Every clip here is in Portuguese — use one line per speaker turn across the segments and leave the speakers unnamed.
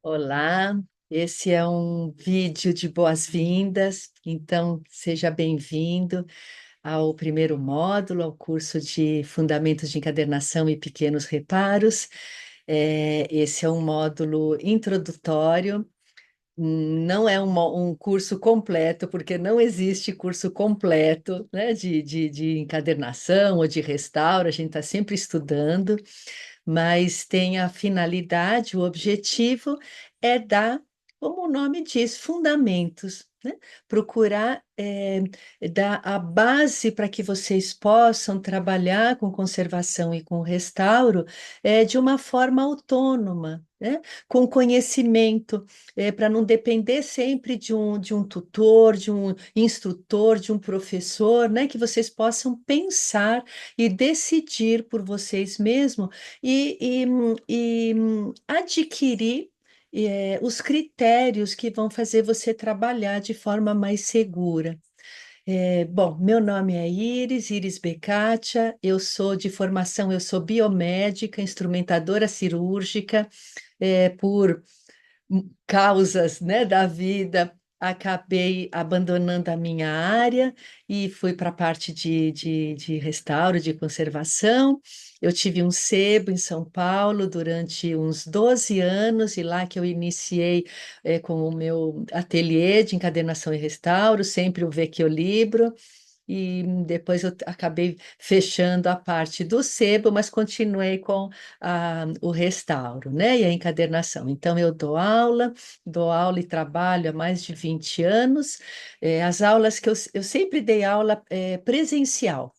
Olá, esse é um vídeo de boas-vindas, então seja bem-vindo ao primeiro módulo, ao curso de Fundamentos de Encadernação e Pequenos Reparos. Esse é um módulo introdutório, não é um curso completo, porque não existe curso completo, né, de encadernação ou de restauro, a gente está sempre estudando, mas tem a finalidade, o objetivo é dar, como o nome diz, fundamentos, né? Procurar dar a base para que vocês possam trabalhar com conservação e com restauro de uma forma autônoma, né? Com conhecimento, para não depender sempre de um tutor, de um instrutor, de um professor, né? Que vocês possam pensar e decidir por vocês mesmos e adquirir os critérios que vão fazer você trabalhar de forma mais segura. Bom, meu nome é Iris Beccatia, eu sou de formação, eu sou biomédica, instrumentadora cirúrgica, por causas, né, da vida, acabei abandonando a minha área e fui para a parte de restauro, de conservação. Eu tive um sebo em São Paulo durante uns 12 anos, e lá que eu iniciei com o meu ateliê de encadernação e restauro, sempre o Vecchiolibro. E depois eu acabei fechando a parte do sebo, mas continuei com o restauro, né, e a encadernação. Então, eu dou aula e trabalho há mais de 20 anos. As aulas que eu sempre dei aula presencial.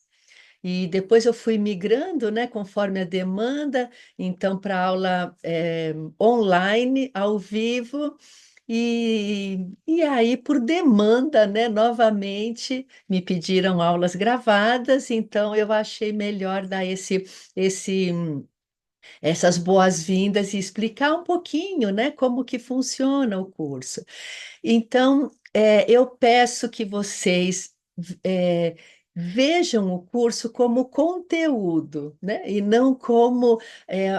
E depois eu fui migrando, né, conforme a demanda, então para aula online, ao vivo, e aí por demanda, né, novamente me pediram aulas gravadas, então eu achei melhor dar esse essas boas-vindas e explicar um pouquinho, né, como que funciona o curso. Então, eu peço que vocês é, vejam o curso como conteúdo, né? E não como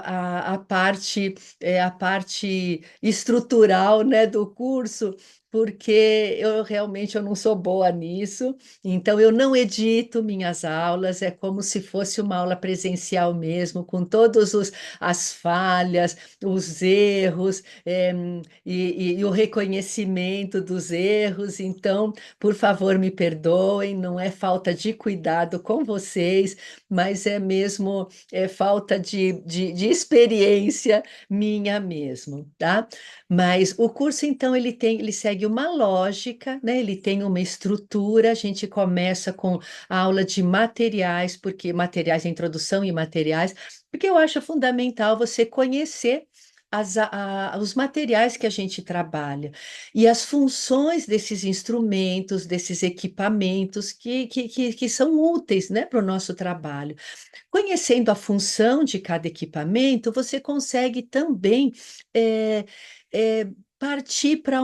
a parte estrutural, né, do curso, porque eu não sou boa nisso. Então, eu não edito minhas aulas, é como se fosse uma aula presencial mesmo, com as falhas, os erros, e o reconhecimento dos erros. Então, por favor, me perdoem, não é falta de cuidado com vocês, mas é mesmo falta de experiência minha mesmo, tá? Mas o curso, então, ele segue uma lógica, né? Ele tem uma estrutura. A gente começa com a aula de materiais, porque materiais, introdução e materiais, porque eu acho fundamental você conhecer os materiais que a gente trabalha e as funções desses instrumentos, desses equipamentos que são úteis, né, para o nosso trabalho. Conhecendo a função de cada equipamento, você consegue também é, é, partir para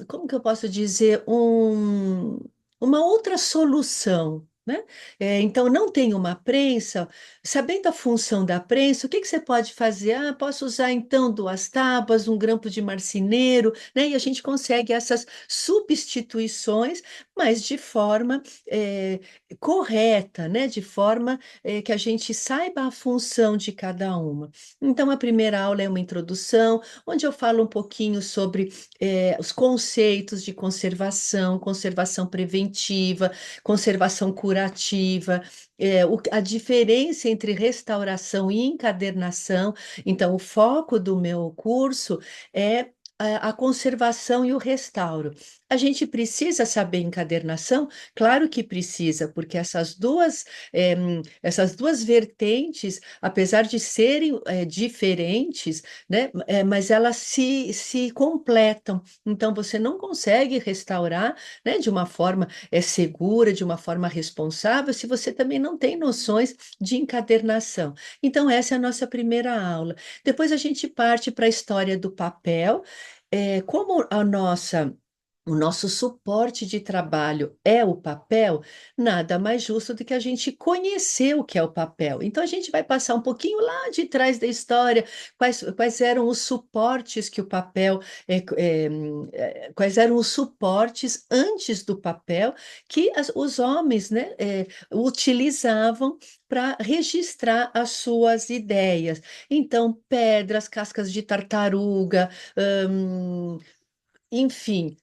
como que eu posso dizer, uma outra solução. Né? Então, não tem uma prensa, sabendo a função da prensa, o que você pode fazer? Ah, posso usar então duas tábuas, um grampo de marceneiro, né? E a gente consegue essas substituições, mas de forma correta, né? De forma que a gente saiba a função de cada uma. Então, a primeira aula é uma introdução, onde eu falo um pouquinho sobre os conceitos de conservação, conservação preventiva, conservação curativa, a diferença entre restauração e encadernação. Então, o foco do meu curso é a conservação e o restauro. A gente precisa saber encadernação? Claro que precisa, porque essas duas vertentes, apesar de serem diferentes, né, mas elas se completam. Então, você não consegue restaurar, né, de uma forma segura, de uma forma responsável, se você também não tem noções de encadernação. Então, essa é a nossa primeira aula. Depois a gente parte para a história do papel. Como a nossa o nosso suporte de trabalho é o papel, nada mais justo do que a gente conhecer o que é o papel. Então, a gente vai passar um pouquinho lá de trás da história, quais eram os suportes que o papel, quais eram os suportes antes do papel que os homens, né, utilizavam para registrar as suas ideias. Então, pedras, cascas de tartaruga, hum, enfim,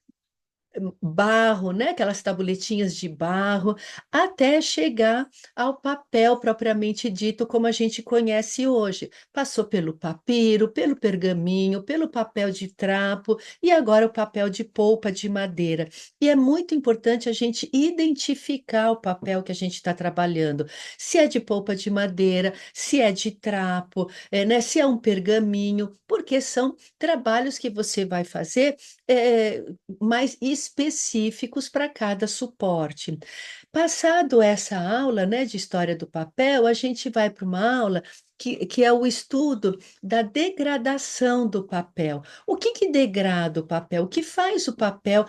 barro, né? Aquelas tabuletinhas de barro, até chegar ao papel propriamente dito, como a gente conhece hoje. Passou pelo papiro, pelo pergaminho, pelo papel de trapo e agora o papel de polpa de madeira. E é muito importante a gente identificar o papel que a gente está trabalhando. Se é de polpa de madeira, se é de trapo, né? Se é um pergaminho, porque são trabalhos que você vai fazer. é, Mais específicos para cada suporte. Passado essa aula, né, de história do papel, a gente vai para uma aula que é o estudo da degradação do papel. O que que degrada o papel? O que faz o papel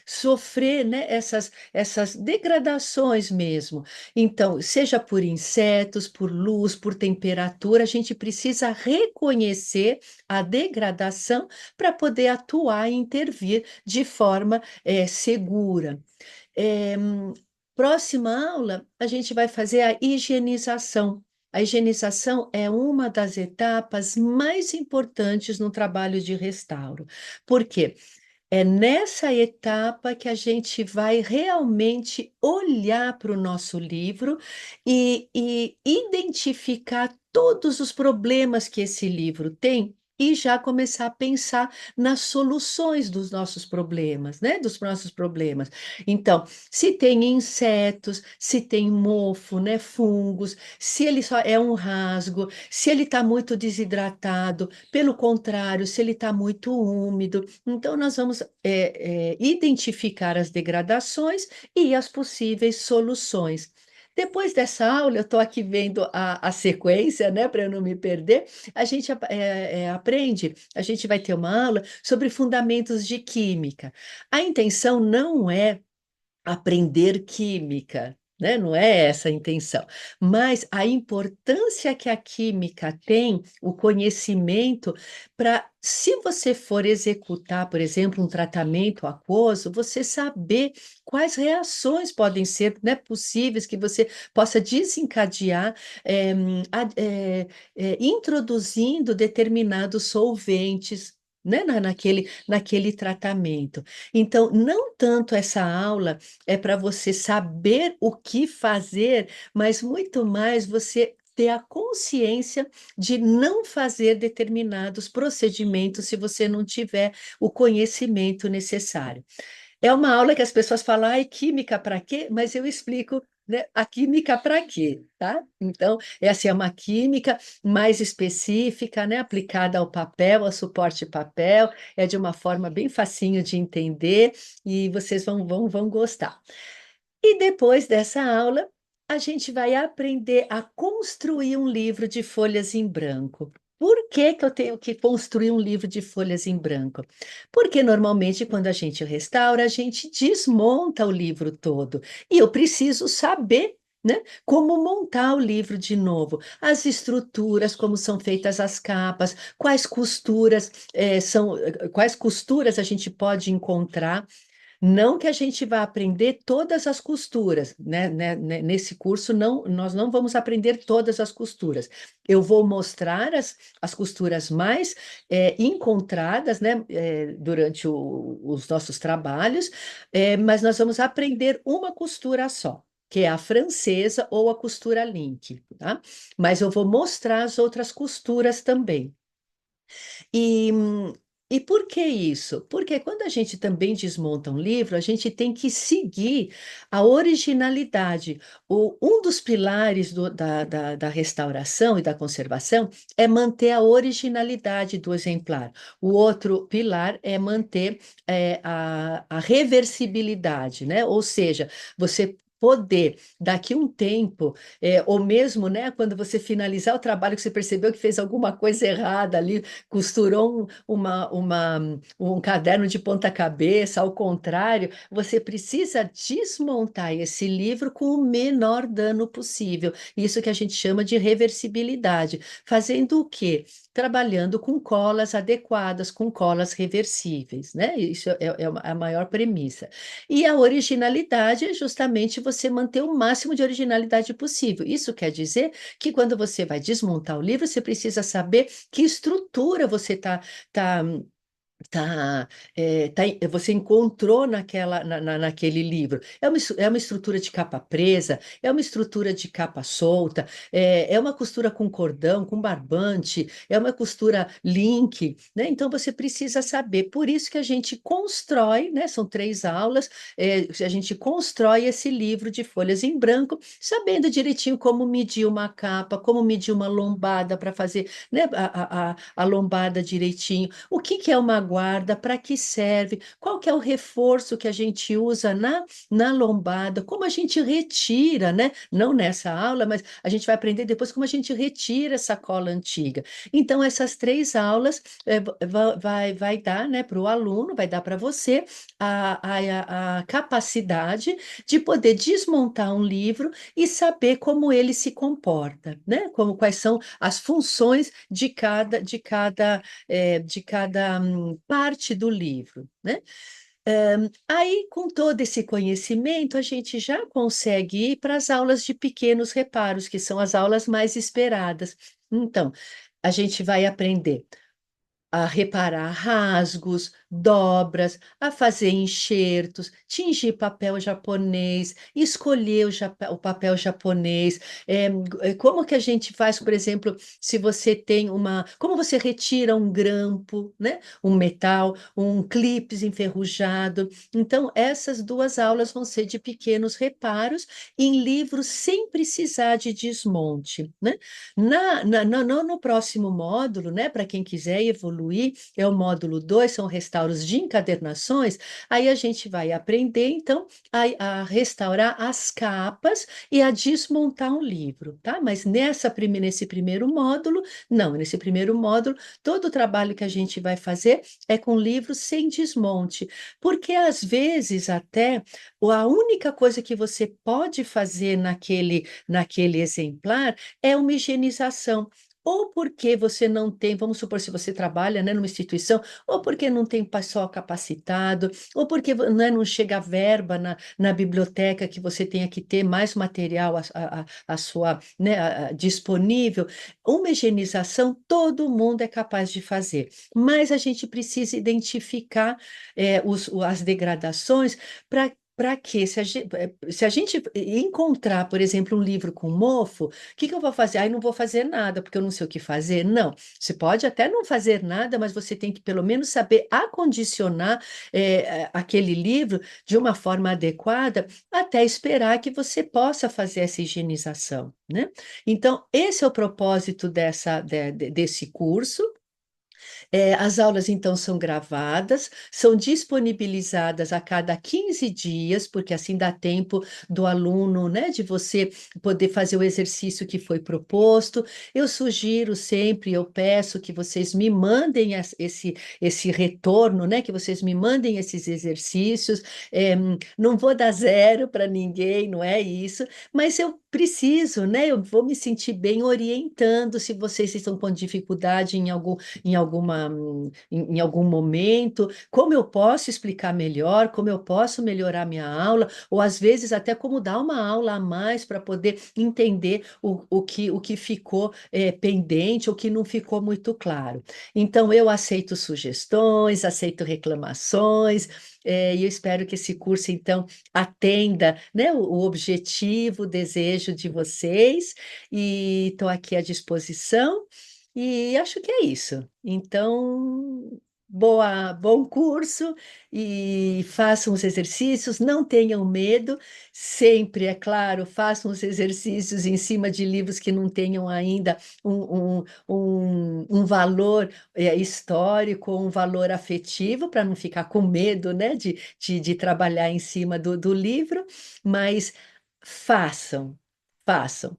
sofrer, né, essas degradações mesmo? Então, seja por insetos, por luz, por temperatura, a gente precisa reconhecer a degradação para poder atuar e intervir de forma segura. Eh, Próxima aula, a gente vai fazer a higienização. A higienização é uma das etapas mais importantes no trabalho de restauro. Por quê? É nessa etapa que a gente vai realmente olhar para o nosso livro e identificar todos os problemas que esse livro tem e já começar a pensar nas soluções dos nossos problemas, né? Dos nossos problemas. Então, se tem insetos, se tem mofo, né? Fungos, se ele só é um rasgo, se ele está muito desidratado, pelo contrário, se ele está muito úmido. Então, nós vamos identificar as degradações e as possíveis soluções. Depois dessa aula, eu estou aqui vendo a sequência, né, para eu não me perder. A gente aprende, a gente vai ter uma aula sobre fundamentos de química. A intenção não é aprender química, né? Não é essa a intenção, mas a importância que a química tem, o conhecimento, para, se você for executar, por exemplo, um tratamento aquoso, você saber quais reações podem ser, né, possíveis que você possa desencadear, introduzindo determinados solventes. Né, naquele tratamento. Então, não tanto essa aula é para você saber o que fazer, mas muito mais você ter a consciência de não fazer determinados procedimentos se você não tiver o conhecimento necessário. É uma aula que as pessoas falam, ai, química para quê? Mas eu explico, né, a química para quê, tá? Então, é assim, é uma química mais específica, né, aplicada ao papel, ao suporte papel, é de uma forma bem facinho de entender e vocês vão gostar. E depois dessa aula, a gente vai aprender a construir um livro de folhas em branco. Por que que eu tenho que construir um livro de folhas em branco? Porque normalmente, quando a gente restaura, a gente desmonta o livro todo. E eu preciso saber, né, como montar o livro de novo. As estruturas, como são feitas as capas, quais costuras a gente pode encontrar. Não que a gente vá aprender todas as costuras, nesse curso, não, nós não vamos aprender todas as costuras. Eu vou mostrar as costuras mais encontradas, né, durante os nossos trabalhos, mas nós vamos aprender uma costura só, que é a francesa ou a costura link, tá? Mas eu vou mostrar as outras costuras também. E, e por que isso? Porque quando a gente também desmonta um livro, a gente tem que seguir a originalidade. Um dos pilares da restauração e da conservação é manter a originalidade do exemplar. O outro pilar é manter a reversibilidade, né? Ou seja, você poder, daqui um tempo, ou mesmo, né, quando você finalizar o trabalho que você percebeu que fez alguma coisa errada ali, costurou um caderno de ponta cabeça, ao contrário, você precisa desmontar esse livro com o menor dano possível. Isso que a gente chama de reversibilidade. Fazendo o quê? Trabalhando com colas adequadas, com colas reversíveis, né? Isso é a maior premissa. E a originalidade é justamente você manter o máximo de originalidade possível. Isso quer dizer que quando você vai desmontar o livro, você precisa saber que estrutura você tá, Tá, você encontrou naquele livro. É uma estrutura de capa presa, é uma estrutura de capa solta, é uma costura com cordão, com barbante, é uma costura link, né? Então você precisa saber. Por isso que a gente constrói, né? São 3 aulas, a gente constrói esse livro de folhas em branco, sabendo direitinho como medir uma capa, como medir uma lombada para fazer, né, a lombada direitinho. O que que é uma guarda? Para que serve? Qual que é o reforço que a gente usa na lombada? Como a gente retira, né? Não nessa aula, mas a gente vai aprender depois como a gente retira essa cola antiga. Então, essas 3 aulas vai dar, né, para o aluno, vai dar para você a capacidade de poder desmontar um livro e saber como ele se comporta, né? Quais são as funções de cada parte do livro, né? Aí, com todo esse conhecimento, a gente já consegue ir para as aulas de pequenos reparos, que são as aulas mais esperadas. Então, a gente vai aprender a reparar rasgos, dobras, a fazer enxertos, tingir papel japonês, escolher o papel japonês. Como que a gente faz, por exemplo, se você tem como você retira um grampo, né? Um metal, um clips enferrujado. Então, essas 2 aulas vão ser de pequenos reparos em livros sem precisar de desmonte, né? No próximo módulo, né, para quem quiser evoluir, é o módulo 2, são restauros de encadernações, aí a gente vai aprender, então, a restaurar as capas e a desmontar um livro, tá? Mas nesse primeiro módulo, não, nesse primeiro módulo, todo o trabalho que a gente vai fazer é com livros sem desmonte, porque às vezes até a única coisa que você pode fazer naquele exemplar é uma higienização. Ou porque você não tem, vamos supor, se você trabalha, né, numa instituição, ou porque não tem pessoal capacitado, ou porque, né, não chega a verba na biblioteca que você tenha que ter mais material a sua, né, disponível. Uma higienização todo mundo é capaz de fazer, mas a gente precisa identificar as degradações para que, se a gente encontrar, por exemplo, um livro com mofo, o que que eu vou fazer? Aí não vou fazer nada, porque eu não sei o que fazer. Não, você pode até não fazer nada, mas você tem que pelo menos saber acondicionar aquele livro de uma forma adequada até esperar que você possa fazer essa higienização, né? Então, esse é o propósito desse curso. As aulas, então, são gravadas, são disponibilizadas a cada 15 dias, porque assim dá tempo do aluno, né, de você poder fazer o exercício que foi proposto. Eu sugiro sempre, eu peço que vocês me mandem esse retorno, né, que vocês me mandem esses exercícios. Não vou dar zero para ninguém, não é isso, mas eu preciso, né, eu vou me sentir bem orientando se vocês estão com dificuldade em algum momento, como eu posso explicar melhor, como eu posso melhorar minha aula, ou às vezes até como dar uma aula a mais para poder entender o que ficou pendente, o que não ficou muito claro. Então, eu aceito sugestões, aceito reclamações, e eu espero que esse curso, então, atenda, né, o objetivo, o desejo de vocês, e estou aqui à disposição. E acho que é isso. Então, bom curso e façam os exercícios, não tenham medo, sempre, é claro, façam os exercícios em cima de livros que não tenham ainda um valor histórico, um valor afetivo, para não ficar com medo, né, de trabalhar em cima do livro, mas Façam, façam.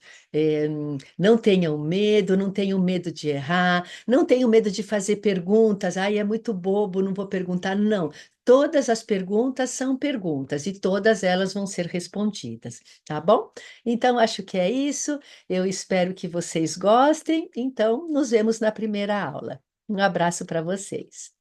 Não tenham medo, não tenham medo de errar, não tenham medo de fazer perguntas. Ai, é muito bobo, não vou perguntar. Não, todas as perguntas são perguntas e todas elas vão ser respondidas, tá bom? Então, acho que é isso. Eu espero que vocês gostem. Então, nos vemos na primeira aula. Um abraço para vocês.